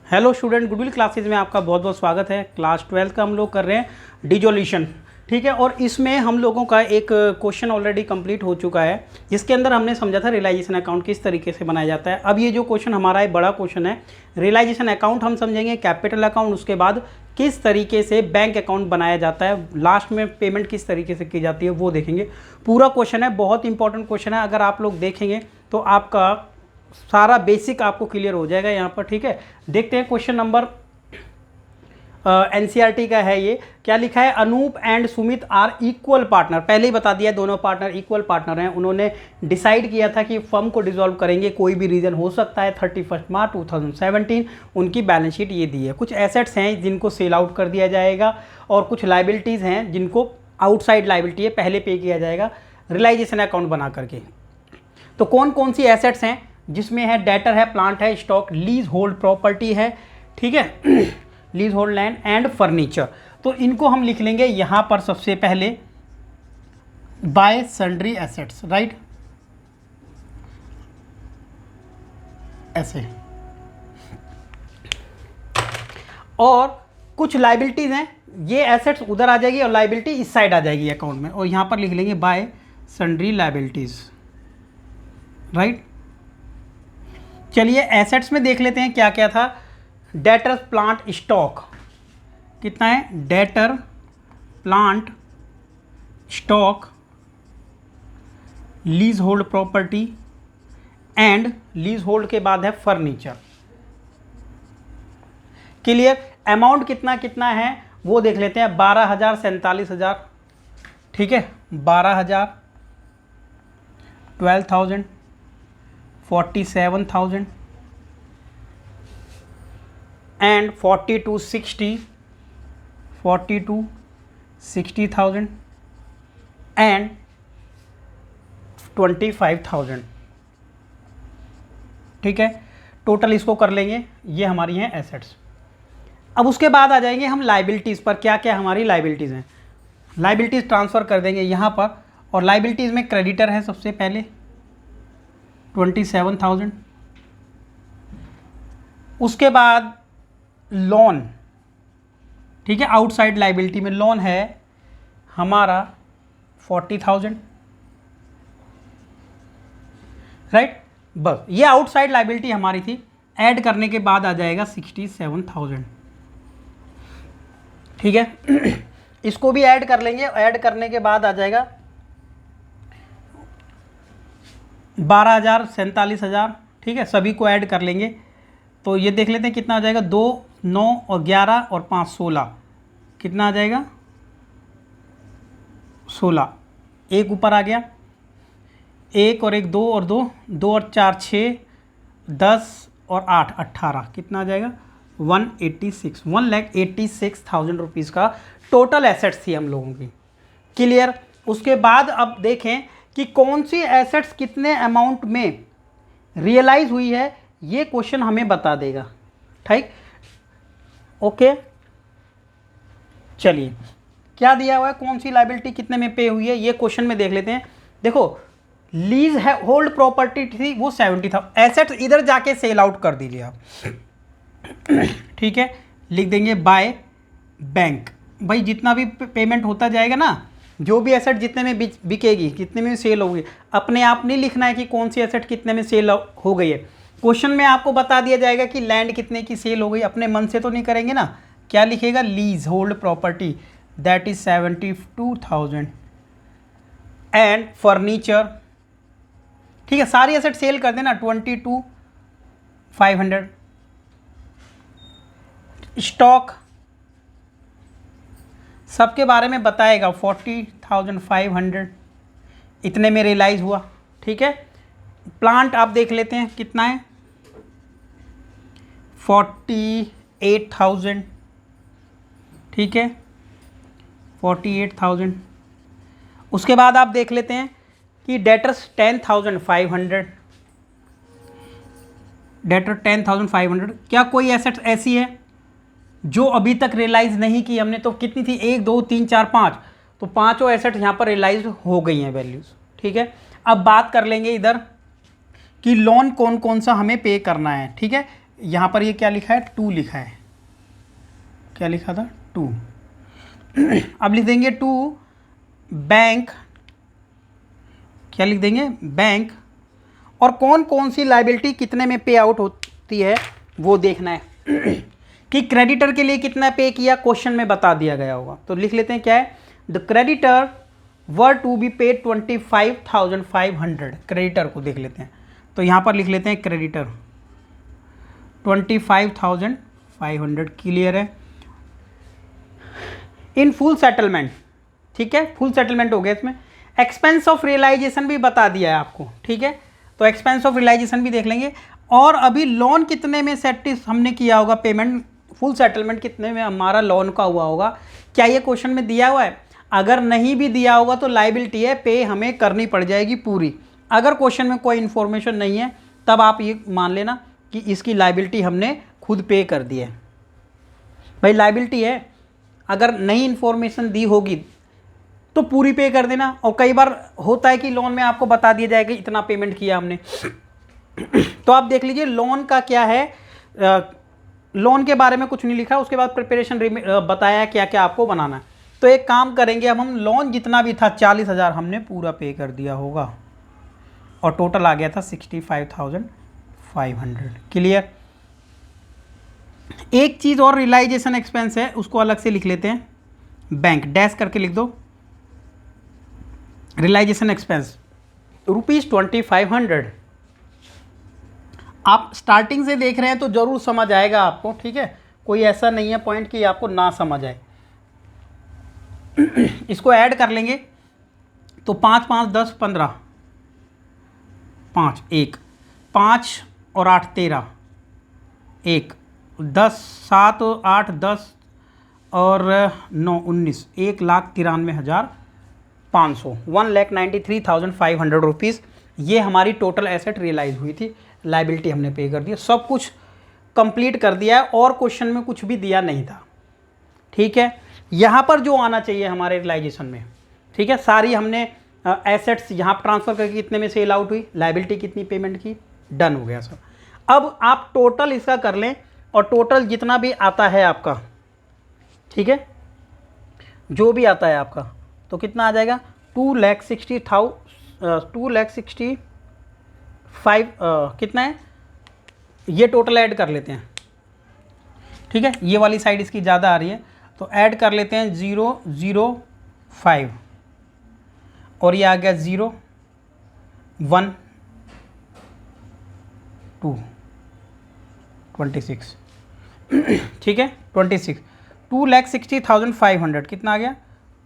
Hello student, goodwill classes में आपका बहुत बहुत स्वागत है। क्लास 12 का हम लोग कर रहे हैं डिजोल्यूशन, ठीक है। और इसमें हम लोगों का एक क्वेश्चन ऑलरेडी कंप्लीट हो चुका है, जिसके अंदर हमने समझा था रियलाइजेशन अकाउंट किस तरीके से बनाया जाता है। अब ये जो क्वेश्चन हमारा एक बड़ा क्वेश्चन है, रियलाइजेशन अकाउंट हम समझेंगे, कैपिटल अकाउंट, उसके बाद किस तरीके से बैंक अकाउंट बनाया जाता है, लास्ट में पेमेंट किस तरीके से की जाती है वो देखेंगे। पूरा क्वेश्चन है, बहुत इंपॉर्टेंट क्वेश्चन है। अगर आप लोग देखेंगे तो आपका सारा बेसिक आपको क्लियर हो जाएगा यहाँ पर, ठीक है। देखते हैं क्वेश्चन नंबर एनसीईआरटी का है। ये क्या लिखा है, Anup and Sumit are equal partner. पहले ही बता दिया दोनों पार्टनर इक्वल पार्टनर हैं। उन्होंने डिसाइड किया था कि फर्म को डिसॉल्व करेंगे, कोई भी रीज़न हो सकता है। 31 मार्च 2017 उनकी बैलेंस शीट ये दी है। कुछ एसेट्स हैं जिनको सेल आउट कर दिया जाएगा और कुछ लाइबिलिटीज़ हैं जिनको आउटसाइड लाइबिलिटी है, पहले पे किया जाएगा रियलाइजेशन अकाउंट बना करके। तो कौन कौन सी एसेट्स हैं जिसमें है, डेटर है, प्लांट है, स्टॉक, लीज होल्ड प्रॉपर्टी है, ठीक है, lease hold land and furniture. तो इनको हम लिख लेंगे यहां पर सबसे पहले बाय सन्ड्री एसेट्स, राइट, ऐसे। और कुछ लाइबिलिटीज हैं, ये एसेट्स उधर आ जाएगी और लाइबिलिटी इस साइड आ जाएगी अकाउंट में, और यहां पर लिख लेंगे बाय सन्ड्री लाइबिलिटीज, राइट। चलिए एसेट्स में देख लेते हैं क्या क्या था। डेटर, प्लांट, स्टॉक कितना है, debtor, plant, stock, lease hold property and lease hold के बाद है फर्नीचर। क्लियर। अमाउंट कितना कितना है वो देख लेते हैं, 12,000, 47,000, ठीक है, 12,000, 12,000, 47,000 and 60,000 and 25,000, ठीक है। टोटल इसको कर लेंगे, ये हमारी हैं एसेट्स। अब उसके बाद आ जाएंगे हम लाइबिलिटीज़ पर। क्या क्या हमारी लाइबिलिटीज़ हैं, लाइबिलिटीज़ ट्रांसफ़र कर देंगे यहाँ पर। और लाइबिलिटीज़ में क्रेडिटर है सबसे पहले 27,000, उसके बाद लोन, ठीक है, आउटसाइड लाइबिलिटी में लोन है हमारा 40,000, राइट। बस ये आउटसाइड लाइबिलिटी हमारी थी। ऐड करने के बाद आ जाएगा 67,000, ठीक है। इसको भी ऐड कर लेंगे, ऐड करने के बाद आ जाएगा 12,000, 47,000, ठीक है, सभी को ऐड कर लेंगे। तो ये देख लेते हैं कितना आ जाएगा, 2, 9 और 11 और 5, 16, कितना आ जाएगा, 16। एक ऊपर आ गया, 1 और 1, 2 और 2, 2 और 4, 6, 10 और 8, 18, कितना आ जाएगा, 1,86,000 रुपीज़ का टोटल एसेट्स थी हम लोगों की। क्लियर। उसके बाद अब देखें कि कौन सी एसेट्स कितने अमाउंट में रियलाइज हुई है, ये क्वेश्चन हमें बता देगा, ठीक, ओके। चलिए क्या दिया हुआ है, कौन सी लाइबिलिटी कितने में पे हुई है, ये क्वेश्चन में देख लेते हैं। देखो लीज है होल्ड प्रॉपर्टी थी वो 70 था, एसेट्स इधर जाके सेल आउट कर दीजिए आप, ठीक है। लिख देंगे बाय बैंक। भाई जितना भी पेमेंट होता जाएगा ना, जो भी एसेट जितने में बिकेगी, कितने में सेल होगी, अपने आप नहीं लिखना है कि कौन सी एसेट कितने में सेल हो गई है। क्वेश्चन में आपको बता दिया जाएगा कि लैंड कितने की सेल हो गई, अपने मन से तो नहीं करेंगे ना। क्या लिखेगा, lease hold property that is 72,000 and furniture, ठीक है, सारी एसेट सेल कर देना, 22,500। स्टॉक सबके बारे में बताएगा, 40,500, इतने में रियलाइज हुआ, ठीक है। प्लांट आप देख लेते हैं कितना है, 48,000, ठीक है, 48,000। उसके बाद आप देख लेते हैं कि डेटर्स 10,500, डेटर 10,500। क्या कोई एसेट्स ऐसी है जो अभी तक रियलाइज नहीं की हमने, तो कितनी थी, 1, 2, 3, 4, 5, तो पाँचों एसेट यहाँ पर रियलाइज हो गई हैं वैल्यूज़, ठीक है। अब बात कर लेंगे इधर कि लोन कौन कौन सा हमें पे करना है, ठीक है। यहाँ पर ये क्या लिखा है, 2 लिखा है, क्या लिखा था 2। अब लिख देंगे 2 बैंक, क्या लिख देंगे बैंक, और कौन कौन सी लाइबिलिटी कितने में पे आउट होती है वो देखना है। कि क्रेडिटर के लिए कितना पे किया क्वेश्चन में बता दिया गया होगा। तो लिख लेते हैं क्या है, the creditor were to be paid 25,500, creditor को देख लेते हैं। तो यहाँ पर लिख लेते हैं क्रेडिटर 25,500, क्लियर है। इन फुल सेटलमेंट, ठीक है, फुल सेटलमेंट हो गया। इसमें एक्सपेंस ऑफ रियलाइजेशन भी बता दिया है आपको, ठीक है, तो एक्सपेंस ऑफ रियलाइजेशन भी देख लेंगे। और अभी लोन कितने में सेटिस हमने किया होगा पेमेंट, फुल सेटलमेंट कितने में हमारा लोन का हुआ होगा, क्या ये क्वेश्चन में दिया हुआ है। अगर नहीं भी दिया होगा तो लाइबिलिटी है, पे हमें करनी पड़ जाएगी पूरी। अगर क्वेश्चन में कोई इन्फॉर्मेशन नहीं है तब आप ये मान लेना कि इसकी लाइबिलिटी हमने खुद पे कर दी है। भाई लाइबिलिटी है, अगर नई इन्फॉर्मेशन दी होगी तो पूरी पे कर देना। और कई बार होता है कि लोन में आपको बता दिया जाएगा इतना पेमेंट किया हमने। तो आप देख लीजिए लोन का क्या है, लोन के बारे में कुछ नहीं लिखा, उसके बाद प्रिपरेशन बताया क्या क्या आपको बनाना है। तो एक काम करेंगे, अब हम लोन जितना भी था 40,000 हमने पूरा पे कर दिया होगा और टोटल आ गया था 65,500, क्लियर। एक चीज़ और रियलाइजेशन एक्सपेंस है, उसको अलग से लिख लेते हैं, बैंक डैश करके लिख दो। Realisation expense ₹25,500। आप स्टार्टिंग से देख रहे हैं तो ज़रूर समझ आएगा आपको, ठीक है, कोई ऐसा नहीं है पॉइंट कि आपको ना समझ आए। इसको ऐड कर लेंगे तो 5 5 10 15, 5 1 5 और 8 13, 1 10 7 8 10 और 9 19, 1,93,500, 1,93,500 रुपीज़। ये हमारी टोटल एसेट रियलाइज हुई थी, लाइबिलिटी हमने पे कर दिया, सब कुछ कंप्लीट कर दिया है और क्वेश्चन में कुछ भी दिया नहीं था, ठीक है। यहाँ पर जो आना चाहिए हमारे रियलाइजेशन में, ठीक है, सारी हमने एसेट्स यहाँ ट्रांसफ़र करके कितने में सेल आउट हुई, लाइबिलिटी कितनी पेमेंट की, डन हो गया सर। अब आप टोटल इसका कर लें और टोटल जितना भी आता है आपका, ठीक है, जो भी आता है आपका तो कितना आ जाएगा 2,60,000 कितना है ये टोटल ऐड कर लेते हैं, ठीक है। ये वाली साइड इसकी ज़्यादा आ रही है तो ऐड कर लेते हैं 005 और ये आ गया 0 1 2 26, ठीक है 26, 2,60,500 कितना आ गया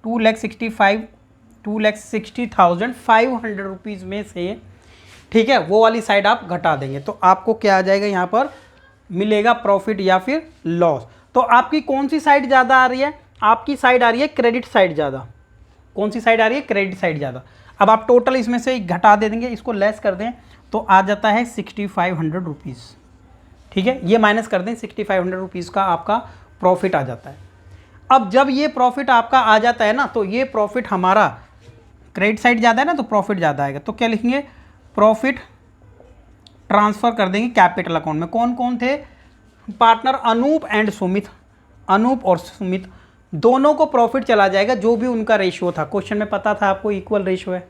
2,60,500 रुपीज़ में से, ठीक है, वो वाली साइड आप घटा देंगे तो आपको क्या आ जाएगा, यहाँ पर मिलेगा प्रॉफिट या फिर लॉस। तो आपकी कौन सी साइड ज़्यादा आ रही है, आपकी साइड आ रही है क्रेडिट साइड ज़्यादा। कौन सी साइड आ रही है, क्रेडिट साइड ज़्यादा। अब आप टोटल इसमें से घटा दे देंगे, इसको लेस कर दें तो आ जाता है 6,500 रुपीज़, ठीक है, ये माइनस कर दें 6,500 रुपीज़ का आपका प्रॉफिट आ जाता है। अब जब ये प्रॉफिट आपका आ जाता है ना तो ये प्रॉफिट हमारा क्रेडिट साइड ज़्यादा है ना तो प्रॉफिट ज़्यादा आएगा, तो क्या लिखेंगे प्रॉफिट ट्रांसफ़र कर देंगे कैपिटल अकाउंट में। कौन कौन थे पार्टनर, अनूप एंड सुमित, अनूप और सुमित दोनों को प्रॉफिट चला जाएगा, जो भी उनका रेशियो था। क्वेश्चन में पता था आपको इक्वल रेशियो है,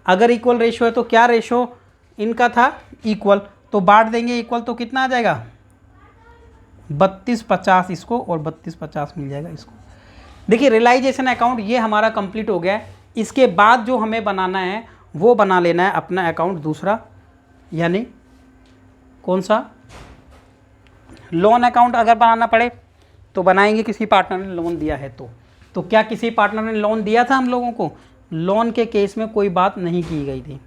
अगर इक्वल रेशियो है तो क्या रेशियो इनका था इक्वल, तो बांट देंगे इक्वल तो कितना आ जाएगा 32-50 इसको और 32-50 मिल जाएगा इसको। देखिए रियलाइजेशन अकाउंट ये हमारा कंप्लीट हो गया है। इसके बाद जो हमें बनाना है वो बना लेना है अपना अकाउंट दूसरा, यानी कौन सा, लोन अकाउंट। अगर बनाना पड़े तो बनाएंगे, किसी पार्टनर ने लोन दिया है तो क्या किसी पार्टनर ने लोन दिया था हम लोगों को, लोन के केस में कोई बात नहीं की गई थी,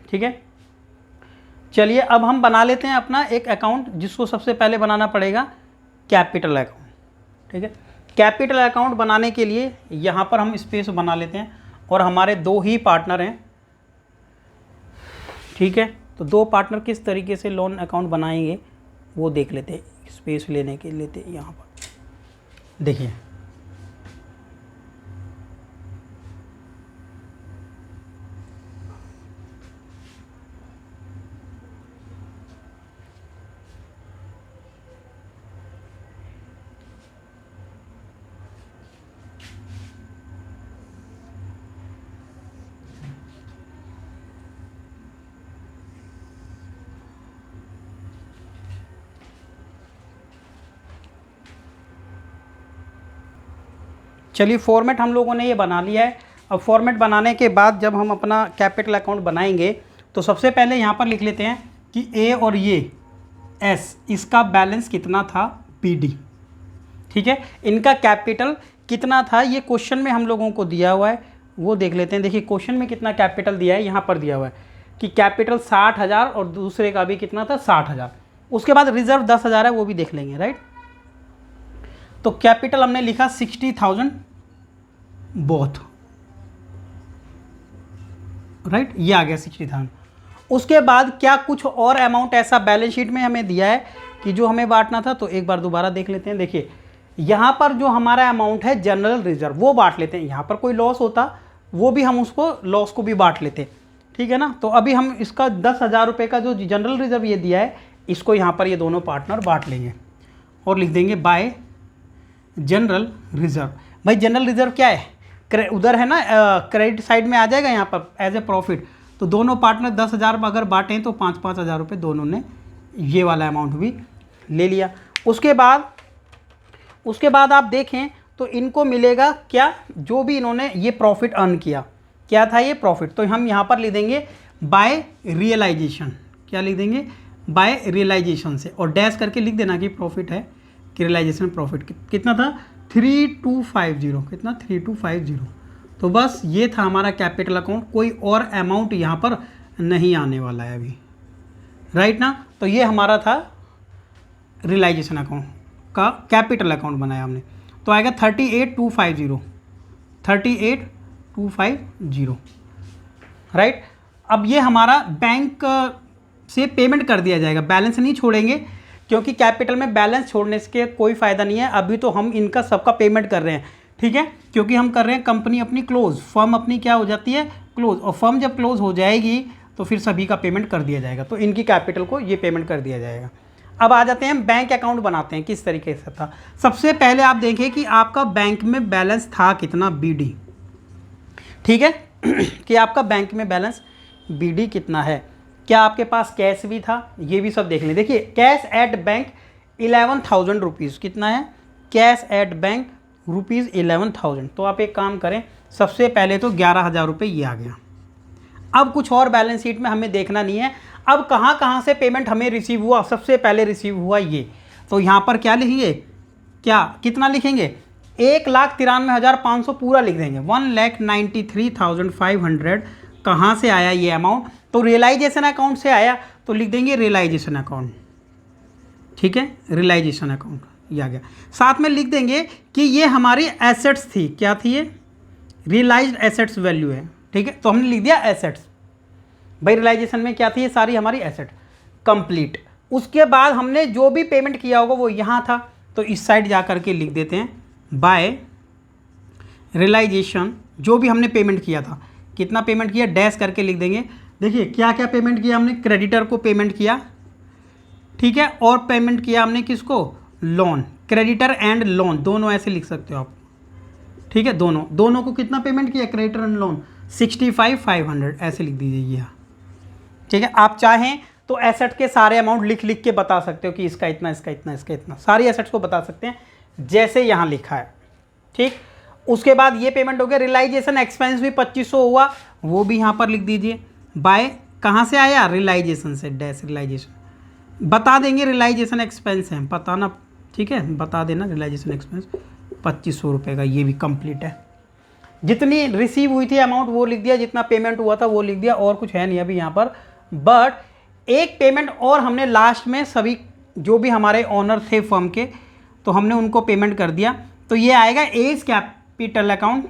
ठीक है। चलिए अब हम बना लेते हैं अपना एक अकाउंट, जिसको सबसे पहले बनाना पड़ेगा कैपिटल अकाउंट, ठीक है। कैपिटल अकाउंट बनाने के लिए यहाँ पर हम स्पेस बना लेते हैं और हमारे 2 ही पार्टनर हैं, ठीक है। तो 2 पार्टनर किस तरीके से लोन अकाउंट बनाएंगे वो देख लेते हैं, स्पेस लेने के लेते यहाँ पर देखिए। चलिए फॉर्मेट हम लोगों ने ये बना लिया है। अब फॉर्मेट बनाने के बाद जब हम अपना कैपिटल अकाउंट बनाएंगे तो सबसे पहले यहाँ पर लिख लेते हैं कि ए और ये एस, इसका बैलेंस कितना था बी डी। ठीक है, इनका कैपिटल कितना था ये क्वेश्चन में हम लोगों को दिया हुआ है, वो देख लेते हैं। देखिए क्वेश्चन में कितना कैपिटल दिया है, यहाँ पर दिया हुआ है कि कैपिटल 60,000 और दूसरे का भी कितना था 60,000। उसके बाद रिजर्व 10,000 है, वो भी देख लेंगे, राइट। तो कैपिटल हमने लिखा 60,000 बोथ, राइट, ये आ गया 60,000। उसके बाद क्या कुछ और अमाउंट ऐसा बैलेंस शीट में हमें दिया है कि जो हमें बांटना था, तो एक बार दोबारा देख लेते हैं। देखिए यहाँ पर जो हमारा अमाउंट है जनरल रिजर्व, वो बांट लेते हैं। यहाँ पर कोई लॉस होता वो भी हम उसको लॉस को भी बांट लेते, ठीक है ना। तो अभी हम इसका 10,000 रुपये का जो जनरल रिजर्व ये दिया है, इसको यहाँ पर ये दोनों पार्टनर बांट लेंगे और लिख देंगे बाय जनरल रिजर्व। भाई जनरल रिजर्व क्या है, उधर है ना, क्रेडिट साइड में आ जाएगा यहाँ पर एज ए प्रॉफिट। तो दोनों पार्टनर 10,000 अगर बांटें तो 5-5 हज़ार रुपये दोनों ने ये वाला अमाउंट भी ले लिया। उसके बाद आप देखें तो इनको मिलेगा क्या, जो भी इन्होंने ये प्रॉफिट अर्न किया, क्या था ये प्रॉफिट। तो हम यहाँ पर लिख देंगे बाय रियलाइजेशन। क्या लिख देंगे, बाय रियलाइजेशन से, और डैश करके लिख देना कि प्रॉफिट है, कि रियलाइजेशन प्रॉफिट कितना था 3250, कितना 3250। तो बस ये था हमारा कैपिटल अकाउंट, कोई और अमाउंट यहाँ पर नहीं आने वाला है अभी, राइट ना। तो ये हमारा था रियलाइजेशन अकाउंट का कैपिटल अकाउंट बनाया हमने। तो आएगा 38,250, 38,250, राइट। अब ये हमारा बैंक से पेमेंट कर दिया जाएगा, बैलेंस नहीं छोड़ेंगे, क्योंकि कैपिटल में बैलेंस छोड़ने से कोई फ़ायदा नहीं है। अभी तो हम इनका सबका पेमेंट कर रहे हैं, ठीक है, क्योंकि हम कर रहे हैं कंपनी अपनी क्लोज, फर्म अपनी क्या हो जाती है क्लोज, और फर्म जब क्लोज हो जाएगी तो फिर सभी का पेमेंट कर दिया जाएगा। तो इनकी कैपिटल को ये पेमेंट कर दिया जाएगा। अब आ जाते हैं बैंक अकाउंट बनाते हैं किस तरीके से था। सबसे पहले आप देखें कि आपका बैंक में बैलेंस था कितना BD, ठीक है कि आपका बैंक में बैलेंस BD कितना है, क्या आपके पास कैश भी था, ये भी सब देख लें। देखिए कैश एट बैंक 11,000 रुपीज़, कितना है कैश एट बैंक रुपीज़ 11,000। तो आप एक काम करें, सबसे पहले तो 11,000 रुपये ये आ गया। अब कुछ और बैलेंस शीट में हमें देखना नहीं है, अब कहाँ कहाँ से पेमेंट हमें रिसीव हुआ। सबसे पहले रिसीव हुआ ये, तो यहाँ पर क्या लिखेंगे, क्या कितना लिखेंगे 1,93,500 पूरा लिख देंगे। 1,93,500 कहाँ से आया ये अमाउंट, तो रियलाइजेशन अकाउंट से आया, तो लिख देंगे रियलाइजेशन अकाउंट, ठीक है, रियलाइजेशन अकाउंट ये आ गया। साथ में लिख देंगे कि ये हमारी एसेट्स थी, क्या थी ये रियलाइज्ड एसेट्स वैल्यू है, ठीक है। तो हमने लिख दिया एसेट्स, भाई रियलाइजेशन में क्या थी ये सारी हमारी एसेट कंप्लीट। उसके बाद हमने जो भी पेमेंट किया होगा वो यहाँ था, तो इस साइड जा करके लिख देते हैं बाय रियलाइजेशन, जो भी हमने पेमेंट किया था, कितना पेमेंट किया डैश करके लिख देंगे। देखिए क्या क्या पेमेंट किया हमने, क्रेडिटर को पेमेंट किया, ठीक है, और पेमेंट किया हमने किसको, लोन, क्रेडिटर एंड लोन दोनों ऐसे लिख सकते हो आप, ठीक है, दोनों को कितना पेमेंट किया क्रेडिटर एंड लोन 65,500 ऐसे लिख दीजिए यहाँ, ठीक है। आप चाहें तो एसेट के सारे अमाउंट लिख लिख के बता सकते हो कि इसका इतना, इसका इतना, इसका इतना, सारी एसेट्स को बता सकते हैं जैसे यहाँ लिखा है, ठीक। उसके बाद ये पेमेंट हो गया। रियलाइजेशन एक्सपेंस भी 2500 हुआ, वो भी यहाँ पर लिख दीजिए बाय, कहाँ से आया रियलाइजेशन से, डैश रियलाइजेशन बता देंगे, रियलाइजेशन एक्सपेंस है बताना, ठीक है, बता देना रियलाइजेशन एक्सपेंस 2500 रुपये का, ये भी कंप्लीट है। जितनी रिसीव हुई थी अमाउंट वो लिख दिया, जितना पेमेंट हुआ था वो लिख दिया, और कुछ है नहीं अभी यहाँ पर। बट एक पेमेंट और हमने लास्ट में सभी जो भी हमारे ऑनर थे फर्म के, तो हमने उनको पेमेंट कर दिया। तो ये आएगा as capital account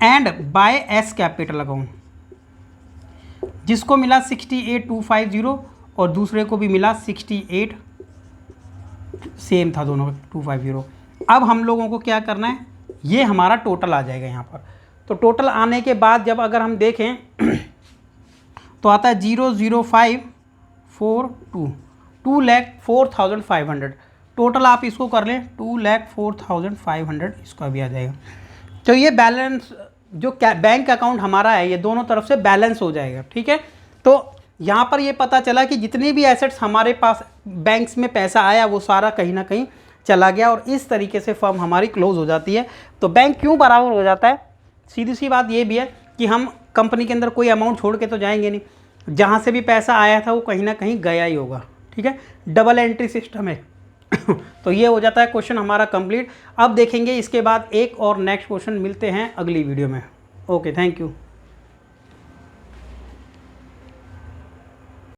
and by S capital account, जिसको मिला 68,250 और दूसरे को भी मिला 68, सेम था दोनों का 250। अब हम लोगों को क्या करना है, ये हमारा टोटल आ जाएगा यहाँ पर। तो टोटल आने के बाद जब अगर हम देखें तो आता है 00542, 2,04,500 टोटल। आप इसको कर लें 2,04,500, इसका भी आ जाएगा। तो ये बैलेंस जो बैंक अकाउंट हमारा है, ये दोनों तरफ से बैलेंस हो जाएगा, ठीक है। तो यहाँ पर ये पता चला कि जितनी भी एसेट्स हमारे पास बैंक्स में पैसा आया वो सारा कहीं ना कहीं चला गया और इस तरीके से फर्म हमारी क्लोज हो जाती है। तो बैंक क्यों बराबर हो जाता है, सीधी सी बात ये भी है कि हम कंपनी के अंदर कोई अमाउंट छोड़ के तो जाएंगे नहीं, जहाँ से भी पैसा आया था वो कहीं ना कहीं गया ही होगा, ठीक है, डबल एंट्री सिस्टम है। तो ये हो जाता है क्वेश्चन हमारा कंप्लीट। अब देखेंगे इसके बाद एक और नेक्स्ट क्वेश्चन, मिलते हैं अगली वीडियो में। Okay, thank you.